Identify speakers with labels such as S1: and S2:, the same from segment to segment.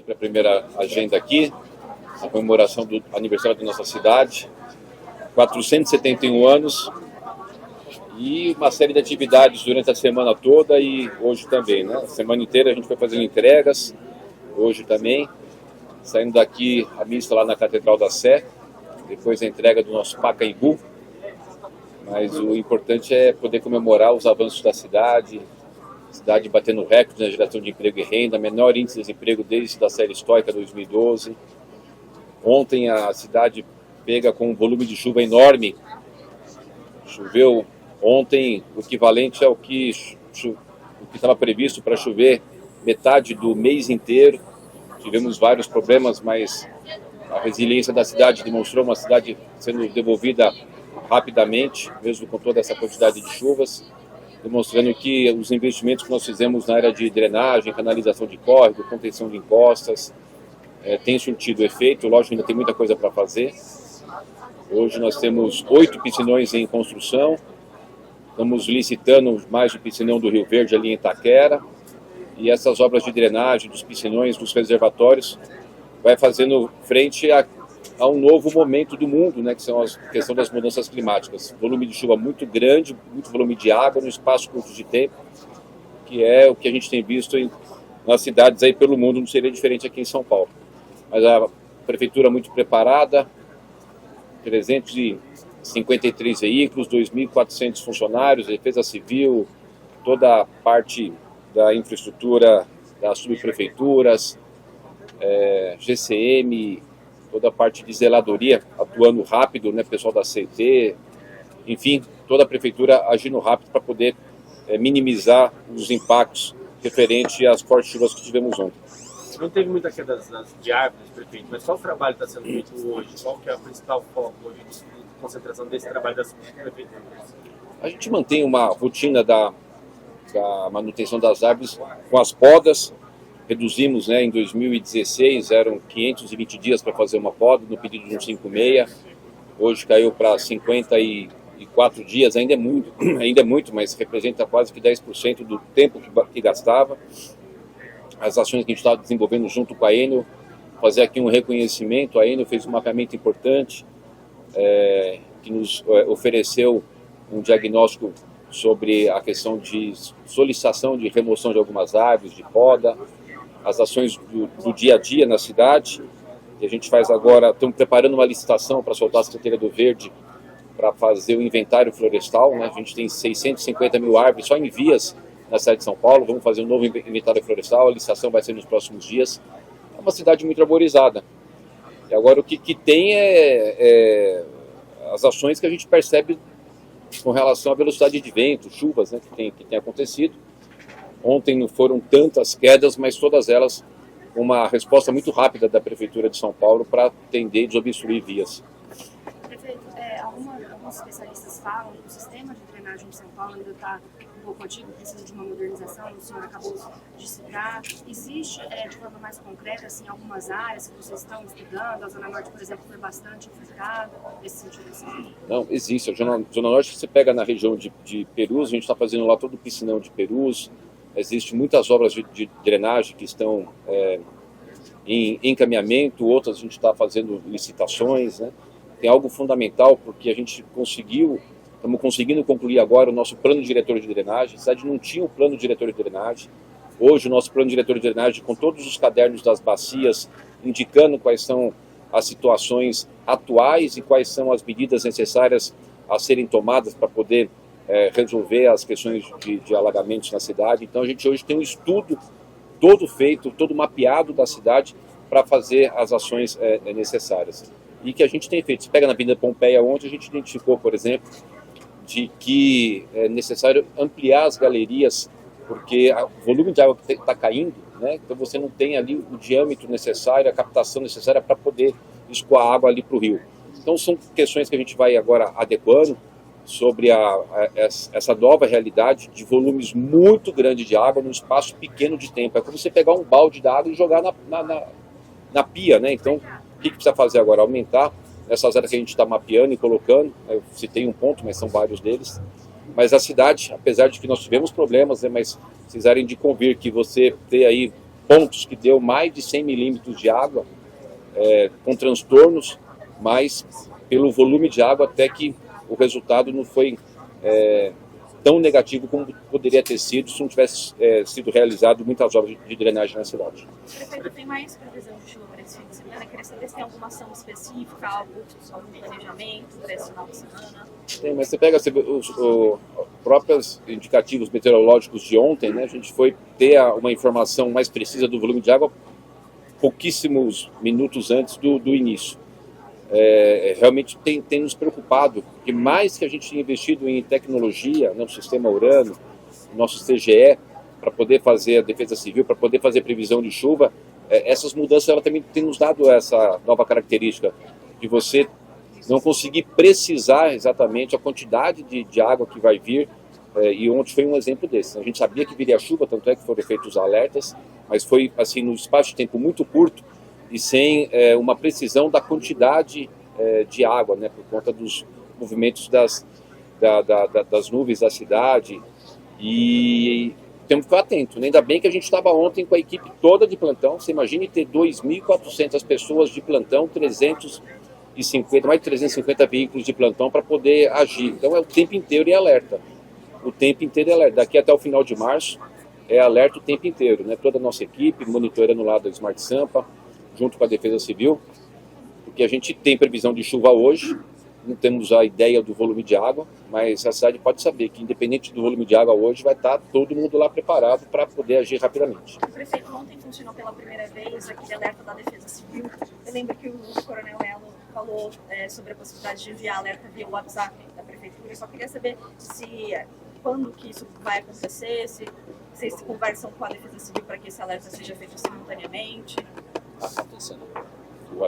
S1: sempre a primeira agenda aqui, a comemoração do aniversário da nossa cidade, 471 anos, e uma série de atividades durante a semana toda e hoje também, né? A semana inteira a gente foi fazendo entregas, hoje também, saindo daqui a missa lá na Catedral da Sé, depois a entrega do nosso Pacaembu, mas o importante é poder comemorar os avanços da cidade, a cidade batendo recorde na geração de emprego e renda, menor índice de desemprego desde a série histórica 2012. Ontem a cidade pega com um volume de chuva enorme, choveu ontem o equivalente ao que estava previsto para chover metade do mês inteiro. Tivemos vários problemas, mas a resiliência da cidade demonstrou uma cidade sendo devolvida rapidamente, mesmo com toda essa quantidade de chuvas, demonstrando que os investimentos que nós fizemos na área de drenagem, canalização de córrego, contenção de encostas, têm surtido efeito. Lógico, ainda tem muita coisa para fazer. Hoje nós temos 8 piscinões em construção, estamos licitando mais o piscinão do Rio Verde ali em Itaquera, e essas obras de drenagem dos piscinões, dos reservatórios, vai fazendo frente a um novo momento do mundo, né, que são a questão das mudanças climáticas. Volume de chuva muito grande, muito volume de água no espaço curto de tempo, que é o que a gente tem visto nas cidades aí pelo mundo, não seria diferente aqui em São Paulo. Mas a prefeitura muito preparada, 353 veículos, 2.400 funcionários, defesa civil, toda a parte da infraestrutura das subprefeituras, GCM, toda a parte de zeladoria atuando rápido, né, pessoal da CT, enfim, toda a prefeitura agindo rápido para poder minimizar os impactos referentes às fortes chuvas que tivemos ontem.
S2: Não teve muita queda de árvores, prefeito, mas qual o trabalho está sendo feito hoje? Qual que é o principal foco hoje de concentração desse trabalho das prefeituras?
S1: A gente mantém uma rotina da manutenção das árvores com as podas. Reduzimos, né, em 2016, eram 520 dias para fazer uma poda, no pedido de 156. Hoje caiu para 54 dias, ainda é muito, mas representa quase que 10% do tempo que gastava. As ações que a gente está desenvolvendo junto com a Enel, fazer aqui um reconhecimento. A Enel fez um mapeamento importante, que nos ofereceu um diagnóstico sobre a questão de solicitação de remoção de algumas árvores, de poda, as ações do dia a dia na cidade. E a gente faz agora, estamos preparando uma licitação para soltar a Secretaria do Verde para fazer o inventário florestal, né? A gente tem 650 mil árvores só em vias na cidade de São Paulo. Vamos fazer um novo inventário florestal, a licitação vai ser nos próximos dias. É uma cidade muito arborizada. E agora o que tem é as ações que a gente percebe com relação à velocidade de vento, chuvas, né, que tem acontecido. Ontem não foram tantas quedas, mas todas elas uma resposta muito rápida da Prefeitura de São Paulo para atender e desobstruir vias.
S3: Prefeito, alguns especialistas falam que o sistema de drenagem de São Paulo ainda está um pouco antigo, precisa de uma modernização, o senhor acabou de citar. Existe, de forma mais concreta, assim, algumas áreas que vocês estão estudando? A Zona Norte, por exemplo, foi bastante afetada nesse sentido? Assim?
S1: Não, existe. A Zona Norte, você pega na região de Perus, a gente está fazendo lá todo o piscinão de Perus. Existem muitas obras de drenagem que estão em encaminhamento, outras a gente está fazendo licitações, né? Tem algo fundamental, porque estamos conseguindo concluir agora o nosso plano diretor de drenagem. A cidade não tinha um plano diretor de drenagem. Hoje o nosso plano diretor de drenagem, com todos os cadernos das bacias, indicando quais são as situações atuais e quais são as medidas necessárias a serem tomadas para poder resolver as questões de alagamentos na cidade. Então a gente hoje tem um estudo todo feito, todo mapeado da cidade para fazer as ações necessárias. E que a gente tem feito. Se pega na Avenida Pompeia, onde a gente identificou, por exemplo, de que é necessário ampliar as galerias, porque o volume de água está caindo, né? Então você não tem ali o diâmetro necessário, a captação necessária para poder escoar a água ali para o rio. Então são questões que a gente vai agora adequando sobre essa nova realidade de volumes muito grandes de água num espaço pequeno de tempo. É como você pegar um balde de água e jogar na pia, né? Então, o que precisa fazer agora? Aumentar essas áreas que a gente está mapeando e colocando. Eu citei um ponto, mas são vários deles. Mas a cidade, apesar de que nós tivemos problemas, né, mas vocês harem de convir que você ter aí pontos que deu mais de 100 milímetros de água, com transtornos, mas pelo volume de água até que o resultado não foi tão negativo como poderia ter sido se não tivesse sido realizado muitas obras de drenagem na cidade.
S3: Prefeito, tem mais previsão de chuva para esse fim de semana? Queria saber se tem alguma ação específica, algum planejamento para esse final de semana?
S1: Tem, mas você pega os próprios indicativos meteorológicos de ontem, né? A gente foi ter uma informação mais precisa do volume de água pouquíssimos minutos antes do início. Realmente tem nos preocupado, porque mais que a gente tinha investido em tecnologia, no sistema Urano, nosso CGE, para poder fazer a defesa civil, para poder fazer previsão de chuva, essas mudanças ela também tem nos dado essa nova característica de você não conseguir precisar exatamente a quantidade de água que vai vir, e ontem foi um exemplo desse. A gente sabia que viria chuva, tanto é que foram feitos os alertas, mas foi assim num espaço de tempo muito curto e sem uma precisão da quantidade de água, né, por conta dos movimentos das nuvens da cidade. E temos que ficar atento, né? Ainda bem que a gente estava ontem com a equipe toda de plantão. Você imagine ter 2.400 pessoas de plantão, mais de 350 veículos de plantão para poder agir. Então é o tempo inteiro em alerta. O tempo inteiro é alerta. Daqui até o final de março é alerta o tempo inteiro, né? Toda a nossa equipe monitorando lá da Smart Sampa, junto com a Defesa Civil, porque a gente tem previsão de chuva hoje, não temos a ideia do volume de água, mas a cidade pode saber que, independente do volume de água hoje, vai estar todo mundo lá preparado para poder agir rapidamente.
S3: O prefeito, ontem funcionou pela primeira vez aquele alerta da Defesa Civil. Eu lembro que o Coronel Elo falou sobre a possibilidade de enviar alerta via WhatsApp da Prefeitura. Eu só queria saber quando que isso vai acontecer, se vocês conversam com a Defesa Civil para que esse alerta seja feito simultaneamente.
S4: Está acontecendo.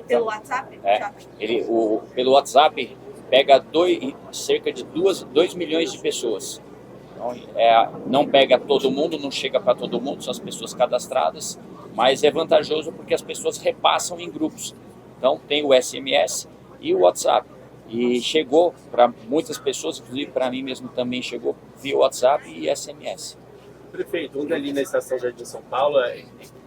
S3: Pelo WhatsApp?
S4: Pelo WhatsApp pega cerca de 2 milhões de pessoas. Então, não pega todo mundo, não chega para todo mundo, são as pessoas cadastradas, mas é vantajoso porque as pessoas repassam em grupos. Então tem o SMS e o WhatsApp. E chegou para muitas pessoas, inclusive para mim mesmo também chegou via WhatsApp e SMS.
S2: Prefeito, onde ali na estação Jardim São Paulo,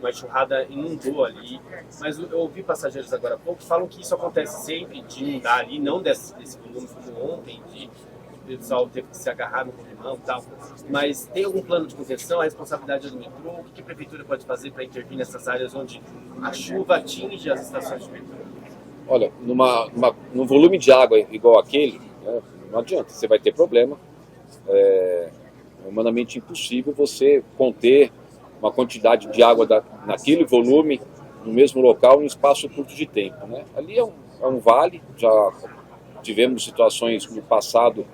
S2: uma enxurrada inundou ali, mas eu ouvi passageiros agora há pouco, falam que isso acontece sempre, de inundar ali, não desse volume como ontem, de o pessoal teve que se agarrar no corrimão e tal, mas tem algum plano de contenção, a responsabilidade é do metrô, o que a Prefeitura pode fazer para intervir nessas áreas onde a chuva atinge as estações de metrô?
S1: Olha, num volume de água igual aquele, né, não adianta, você vai ter problema. É humanamente impossível você conter uma quantidade de água naquele volume, no mesmo local, em um espaço curto de tempo, né? Ali é um vale, já tivemos situações no passado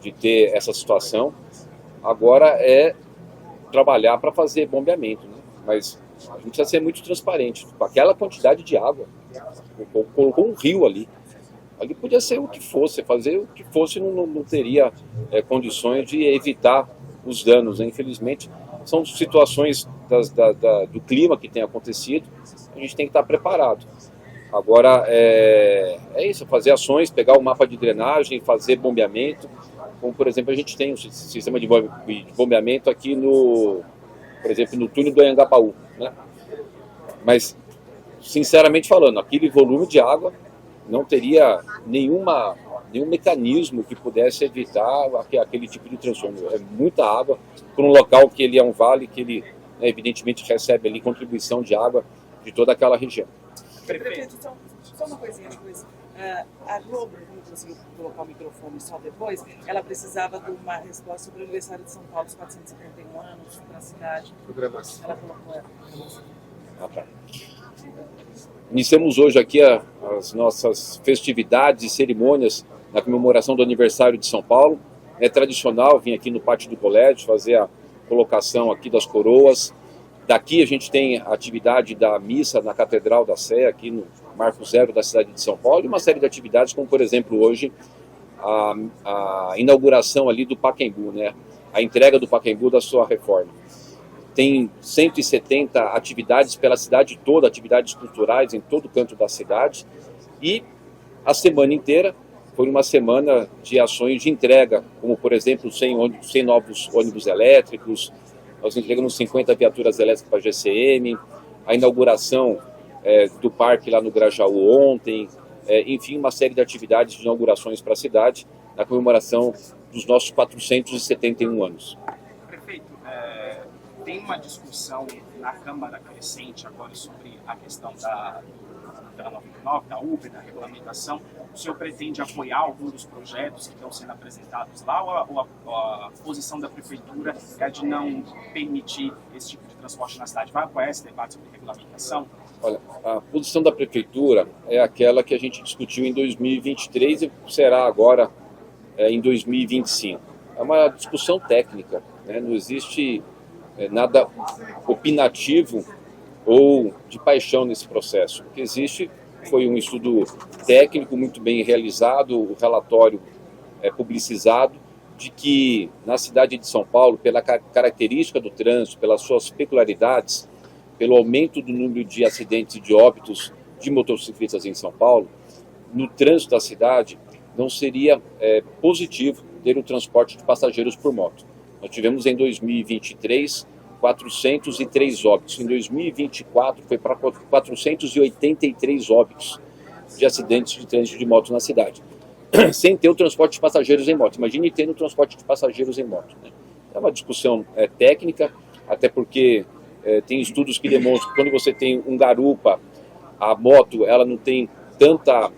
S1: de ter essa situação, agora é trabalhar para fazer bombeamento, né? Mas a gente precisa ser muito transparente, com aquela quantidade de água, colocou um rio ali podia ser o que fosse, fazer o que fosse não teria condições de evitar os danos, né? Infelizmente, são situações do clima que tem acontecido, a gente tem que estar preparado. Agora, é isso, fazer ações, pegar o mapa de drenagem, fazer bombeamento, como, por exemplo, a gente tem um sistema de bombeamento aqui por exemplo, no túnel do Anhangabaú, né? Mas, sinceramente falando, aquele volume de água não teria nenhum mecanismo que pudesse evitar aquele tipo de transtorno. É muita água para um local que ele é um vale, que ele evidentemente recebe ali contribuição de água de toda aquela região.
S5: Prefeito, só uma coisinha depois. A Globo não conseguiu colocar o microfone só depois, ela precisava de uma resposta sobre o aniversário de São Paulo, os 451 anos para a cidade.
S2: Programação.
S5: Ela colocou ela.
S1: Tá. Iniciamos hoje aqui as nossas festividades e cerimônias na comemoração do aniversário de São Paulo. É tradicional vir aqui no pátio do colégio fazer a colocação aqui das coroas. Daqui a gente tem a atividade da missa na Catedral da Sé, aqui no Marco Zero da cidade de São Paulo, e uma série de atividades, como por exemplo hoje a inauguração ali do Pacaembu, né? A entrega do Pacaembu da sua reforma. Tem 170 atividades pela cidade toda, atividades culturais em todo canto da cidade, e a semana inteira foi uma semana de ações de entrega, como por exemplo 100 novos ônibus elétricos, nós entregamos 50 viaturas elétricas para a GCM, a inauguração do parque lá no Grajaú ontem, enfim, uma série de atividades de inaugurações para a cidade, na comemoração dos nossos 471 anos.
S6: Prefeito, tem uma discussão na Câmara crescente agora sobre a questão da 99, da Uber, da regulamentação. O senhor pretende apoiar algum dos projetos que estão sendo apresentados lá, ou a posição da Prefeitura é de não permitir esse tipo de transporte na cidade? Vai apoiar esse debate sobre regulamentação?
S1: Olha, a posição da Prefeitura é aquela que a gente discutiu em 2023 e será agora em 2025. É uma discussão técnica, né? Não existe nada opinativo ou de paixão nesse processo. O que existe foi um estudo técnico muito bem realizado, o relatório publicizado, de que na cidade de São Paulo, pela característica do trânsito, pelas suas peculiaridades, pelo aumento do número de acidentes e de óbitos de motociclistas em São Paulo, no trânsito da cidade não seria positivo ter o transporte de passageiros por moto. Nós tivemos em 2023 403 óbitos. Em 2024 foi para 483 óbitos de acidentes de trânsito de moto na cidade, sem ter o transporte de passageiros em moto. Imagine tendo o transporte de passageiros em moto, né? É uma discussão técnica, até porque tem estudos que demonstram que quando você tem um garupa, a moto ela não tem tanta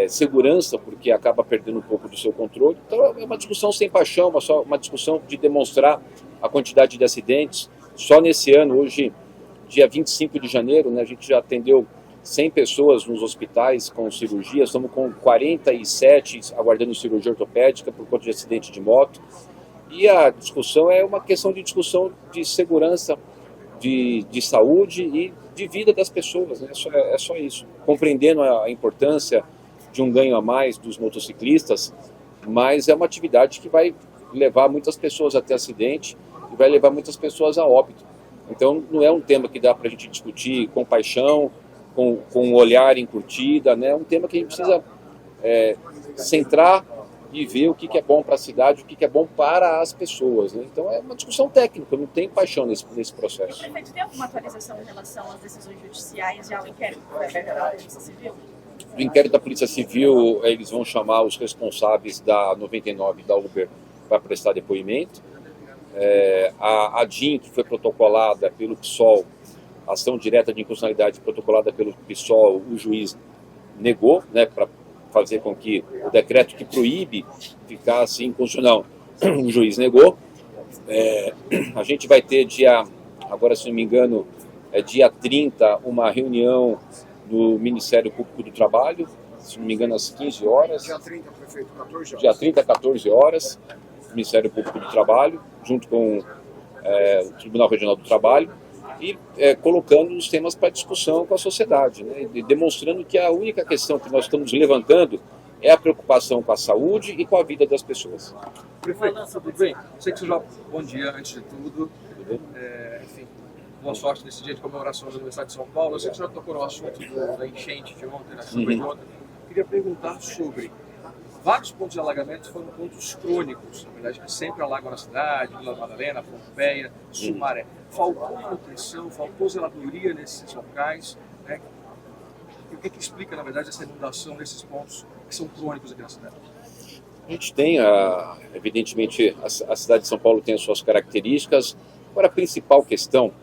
S1: segurança, porque acaba perdendo um pouco do seu controle. Então é uma discussão sem paixão, uma discussão de demonstrar a quantidade de acidentes. Só nesse ano, hoje, dia 25 de janeiro, né, a gente já atendeu 100 pessoas nos hospitais com cirurgia, estamos com 47 aguardando cirurgia ortopédica por conta de acidente de moto. E a discussão é uma questão de discussão de segurança, de saúde e de vida das pessoas, né? É só isso. Compreendendo a importância de um ganho a mais dos motociclistas, mas é uma atividade que vai levar muitas pessoas a ter acidente e vai levar muitas pessoas a óbito. Então não é um tema que dá para a gente discutir com paixão, com um olhar encurtida, né? É um tema que a gente precisa centrar e ver o que é bom para a cidade, o que é bom para as pessoas, né? Então é uma discussão técnica, não tem paixão nesse processo.
S7: Prefeito, tem alguma atualização em relação às decisões judiciais e ao inquérito da Polícia Civil?
S1: Do inquérito da Polícia Civil, eles vão chamar os responsáveis da 99 da Uber para prestar depoimento. A DIN, que foi protocolada pelo PSOL, ação direta de inconstitucionalidade protocolada pelo PSOL, o juiz negou, né, para fazer com que o decreto que proíbe ficasse inconstitucional. O juiz negou. A gente vai ter agora se não me engano, dia 30, uma reunião do Ministério Público do Trabalho, se não me engano às 15 horas.
S8: Dia 30, prefeito, 14 horas.
S1: Dia 30, 14 horas, Ministério Público do Trabalho, junto com o Tribunal Regional do Trabalho, e colocando os temas para discussão com a sociedade, né? E demonstrando que a única questão que nós estamos levantando é a preocupação com a saúde e com a vida das pessoas.
S9: Prefeito, tudo bem? Sei que você já... Bom dia, antes de tudo. Enfim, boa sorte nesse dia de comemoração da Universidade de São Paulo. Eu sei que você já tocou no assunto da enchente de ontem, da chuva de ontem. Queria perguntar sobre... Vários pontos de alagamento foram pontos crônicos, na verdade, que sempre alagam na cidade, Vila Madalena, Pompeia, Sumaré. Faltou manutenção, faltou zeladoria nesses locais, né? E o que explica, na verdade, essa inundação nesses pontos que são crônicos aqui na cidade?
S1: A gente tem, evidentemente, a cidade de São Paulo tem as suas características. Agora, a principal questão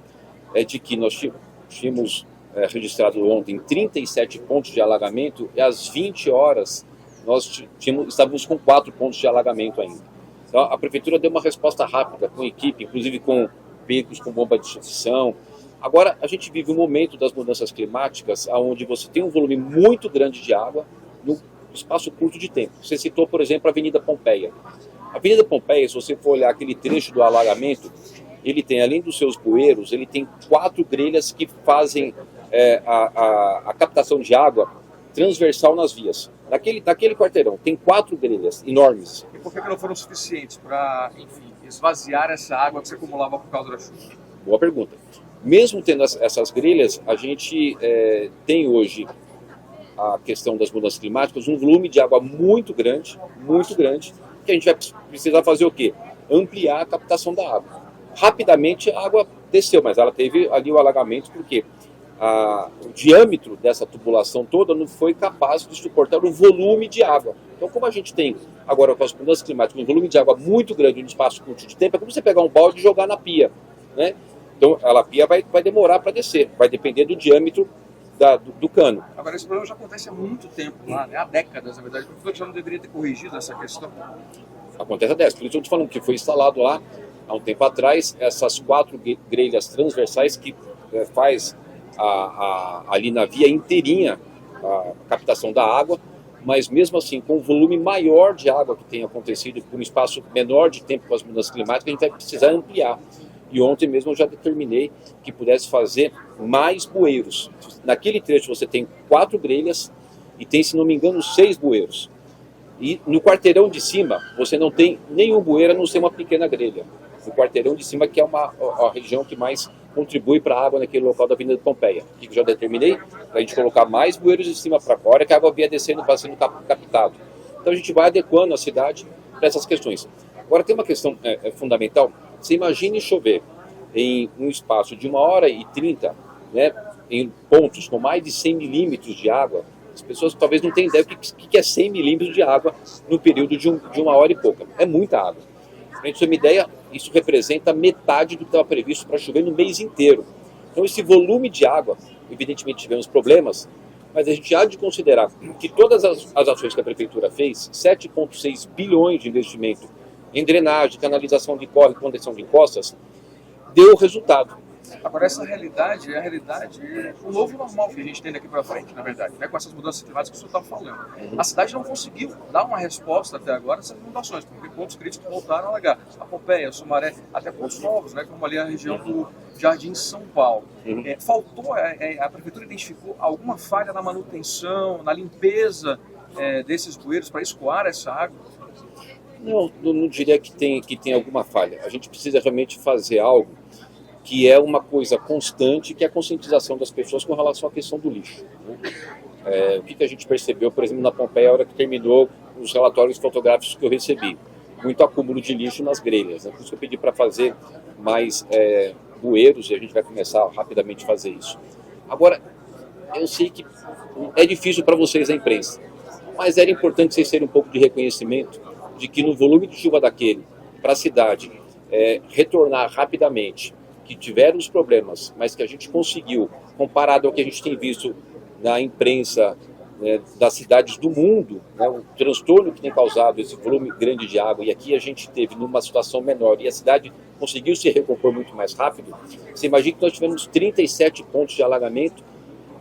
S1: é de que nós tínhamos registrado ontem 37 pontos de alagamento e às 20 horas nós estávamos com 4 pontos de alagamento ainda. Então, a Prefeitura deu uma resposta rápida, com equipe, inclusive com becos, com bomba de sucção. Agora, a gente vive um momento das mudanças climáticas onde você tem um volume muito grande de água num espaço curto de tempo. Você citou, por exemplo, a Avenida Pompeia. A Avenida Pompeia, se você for olhar aquele trecho do alagamento, ele tem, além dos seus bueiros, ele tem 4 grelhas que fazem a captação de água transversal nas vias. Naquele quarteirão, tem 4 grelhas enormes.
S9: E por que não foram suficientes para, enfim, esvaziar essa água que se acumulava por causa da chuva?
S1: Boa pergunta. Mesmo tendo essas grelhas, a gente tem hoje a questão das mudanças climáticas, um volume de água muito grande, que a gente vai precisar fazer o quê? Ampliar a captação da água. rapidamente a água desceu, mas ela teve ali o alagamento porque o diâmetro dessa tubulação toda não foi capaz de suportar o volume de água. Então, como a gente tem agora com as mudanças climáticas um volume de água muito grande no espaço curto de tempo, é como você pegar um balde e jogar na pia, né? Então, a pia vai demorar para descer, vai depender do diâmetro do cano.
S9: Agora, esse problema já acontece há muito tempo lá, né? Há décadas, na verdade. Por que já não deveria ter corrigido essa questão?
S1: Acontece há 10. Por isso eu estou falando que foi instalado lá, há um tempo atrás, essas 4 grelhas transversais que faz ali na via inteirinha a captação da água, mas mesmo assim, com o volume maior de água que tem acontecido por um espaço menor de tempo com as mudanças climáticas, a gente vai precisar ampliar. E ontem mesmo eu já determinei que pudesse fazer mais bueiros. Naquele trecho você tem 4 grelhas e tem, se não me engano, 6 bueiros. E no quarteirão de cima você não tem nenhum bueiro a não ser uma pequena grelha. No quarteirão de cima, que é a região que mais contribui para a água naquele local da Avenida de Pompeia. O que eu já determinei? Para a gente colocar mais bueiros de cima para fora, que a água vinha descendo para sendo captado. Então a gente vai adequando a cidade para essas questões. Agora tem uma questão fundamental. Você imagine chover em um espaço de 1h30, né, em pontos com mais de 100 milímetros de água. As pessoas talvez não tenham ideia do que é 100 milímetros de água no período de 1h e pouca. É muita água. Para a gente ter uma ideia, isso representa metade do que estava previsto para chover no mês inteiro. Então esse volume de água, evidentemente tivemos problemas, mas a gente há de considerar que todas as ações que a Prefeitura fez, 7,6 bilhões de investimento em drenagem, canalização de córrego, contenção de encostas, deu resultado.
S9: Agora, essa realidade é a realidade, o novo normal que a gente tem daqui para frente, na verdade, né? Com essas mudanças climáticas que o senhor está falando. A cidade não conseguiu dar uma resposta até agora a essas inundações, porque pontos críticos voltaram a alagar. A Pompeia, Sumaré, até pontos novos, né? Como ali a região do Jardim São Paulo. Faltou, a Prefeitura identificou alguma falha na manutenção, na limpeza desses bueiros para escoar essa água?
S1: Não diria que tem alguma falha. A gente precisa realmente fazer algo que é uma coisa constante, que é a conscientização das pessoas com relação à questão do lixo, né? O que a gente percebeu, por exemplo, na Pompeia, a hora que terminou os relatórios fotográficos que eu recebi? Muito acúmulo de lixo nas grelhas, né? Por isso que eu pedi para fazer mais bueiros, e a gente vai começar rapidamente a fazer isso. Agora, eu sei que é difícil para vocês, a imprensa, mas era importante vocês terem um pouco de reconhecimento de que no volume de chuva daquele, para a cidade retornar rapidamente, que tiveram os problemas, mas que a gente conseguiu, comparado ao que a gente tem visto na imprensa das cidades do mundo, né, o transtorno que tem causado esse volume grande de água, e aqui a gente teve numa situação menor, e a cidade conseguiu se recompor muito mais rápido. Você imagina que nós tivemos 37 pontos de alagamento,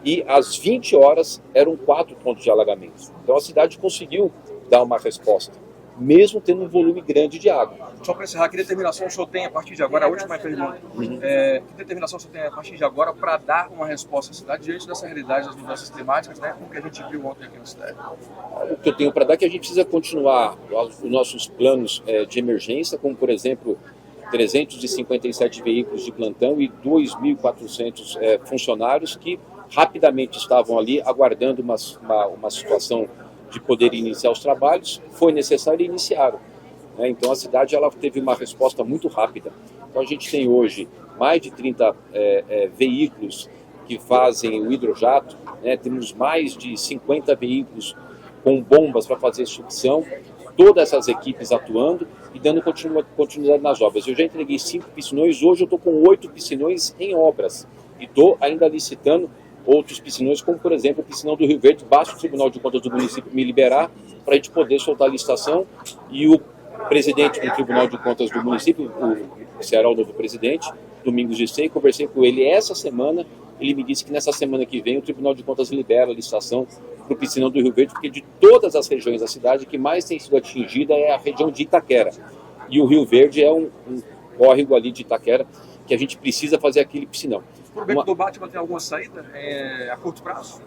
S1: e às 20 horas eram 4 pontos de alagamento. Então a cidade conseguiu dar uma resposta, mesmo tendo um volume grande de água.
S9: Só para encerrar, que determinação o senhor tem a partir de agora, a última pergunta, que determinação o senhor tem a partir de agora para dar uma resposta à cidade diante dessa realidade das mudanças climáticas, né, como que a gente viu ontem aqui na cidade?
S1: O que eu tenho para dar é que a gente precisa continuar os nossos planos de emergência, como por exemplo 357 veículos de plantão e 2.400 funcionários que rapidamente estavam ali aguardando uma situação de poder iniciar os trabalhos. Foi necessário e iniciaram. Então a cidade ela teve uma resposta muito rápida. Então a gente tem hoje mais de 30 veículos que fazem o hidrojato, né? Temos mais de 50 veículos com bombas para fazer sucção, todas essas equipes atuando e dando continuidade nas obras. Eu já entreguei 5 piscinões, hoje eu estou com 8 piscinões em obras e estou ainda licitando outros piscinões, como por exemplo o piscinão do Rio Verde. Basta o Tribunal de Contas do município me liberar para a gente poder soltar a licitação, e o presidente do Tribunal de Contas do município, o Ceará, o novo presidente, Domingos Gissei, conversei com ele essa semana, ele me disse que nessa semana que vem o Tribunal de Contas libera a licitação para o piscinão do Rio Verde, porque de todas as regiões da cidade, que mais tem sido atingida é a região de Itaquera, e o Rio Verde é um córrego ali de Itaquera, que a gente precisa fazer aquele piscinão.
S9: O projeto do Batman tem alguma saída a curto prazo?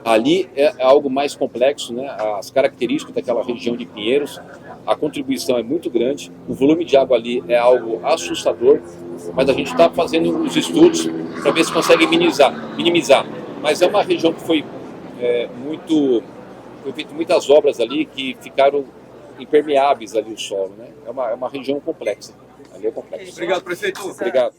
S1: Ali é algo mais complexo, né? As características daquela região de Pinheiros, a contribuição é muito grande, o volume de água ali é algo assustador, mas a gente está fazendo os estudos para ver se consegue minimizar. Mas é uma região que foi feito muitas obras ali que ficaram impermeáveis ali o solo, né? É uma região complexa. Ali é complexo.
S9: Obrigado, prefeito.
S1: Obrigado.